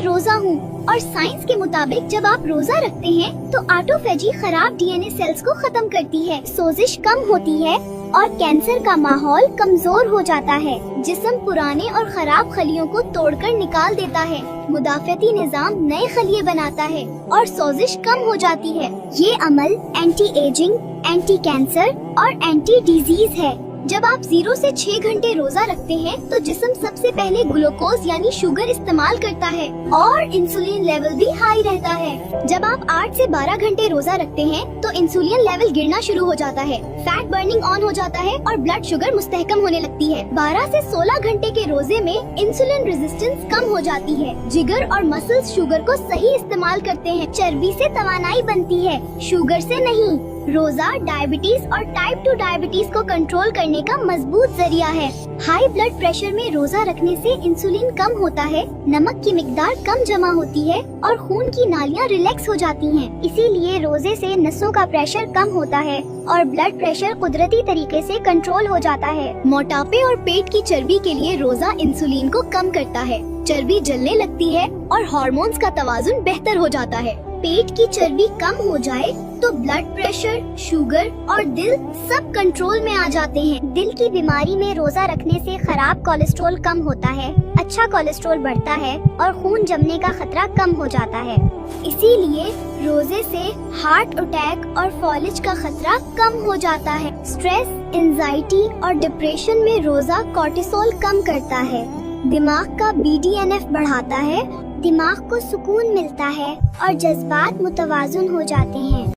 रोजा हूँ। और साइंस के मुताबिक जब आप रोजा रखते हैं तो ऑटोफेजी खराब डीएनए सेल्स को खत्म करती है, सोजिश कम होती है और कैंसर का माहौल कमजोर हो जाता है। जिस्म पुराने और खराब खलियों को तोड़कर निकाल देता है, मुदाफ़ती निज़ाम नए खलिए बनाता है और सोजिश कम हो जाती है। ये अमल एंटी एजिंग, एंटी कैंसर और एंटी डिजीज है। जब आप 0 से 6 घंटे रोजा रखते हैं तो जिस्म सबसे पहले ग्लूकोज यानी शुगर इस्तेमाल करता है और इंसुलिन लेवल भी हाई रहता है। जब आप 8 से 12 घंटे रोजा रखते हैं तो इंसुलिन लेवल गिरना शुरू हो जाता है, फैट बर्निंग ऑन हो जाता है और ब्लड शुगर मुस्तहकम होने लगती है। 12 से 16 घंटे के रोजे में इंसुलिन रेजिस्टेंस कम हो जाती है। जिगर और मसल्स शुगर को सही इस्तेमाल करते हैं। चर्बी से तवानाई बनती है, शुगर से नहीं। रोजा डायबिटीज और टाइप 2 डायबिटीज को कंट्रोल करने का मजबूत जरिया है। हाई ब्लड प्रेशर में रोजा रखने से इंसुलिन कम होता है, नमक की मिकदार कम जमा होती है और खून की नालियां रिलैक्स हो जाती हैं। इसीलिए रोजे से नसों का प्रेशर कम होता है और ब्लड प्रेशर कुदरती तरीके से कंट्रोल हो जाता है। मोटापे और पेट की चर्बी के लिए रोजा इंसुलिन को कम करता है, चर्बी जलने लगती है और हार्मोन्स का तवाजुन बेहतर हो जाता है। पेट की चर्बी कम हो जाए तो ब्लड प्रेशर, शुगर और दिल सब कंट्रोल में आ जाते हैं। दिल की बीमारी में रोजा रखने से खराब कोलेस्ट्रॉल कम होता है, अच्छा कोलेस्ट्रॉल बढ़ता है और खून जमने का खतरा कम हो जाता है। इसीलिए रोजे से हार्ट अटैक और फॉलेज का खतरा कम हो जाता है। स्ट्रेस, एंजाइटी और डिप्रेशन में रोजा कोर्टिसोल कम करता है, दिमाग का BDNF बढ़ाता है, दिमाग को सुकून मिलता है और जज्बात मुतवाजुन हो जाते हैं।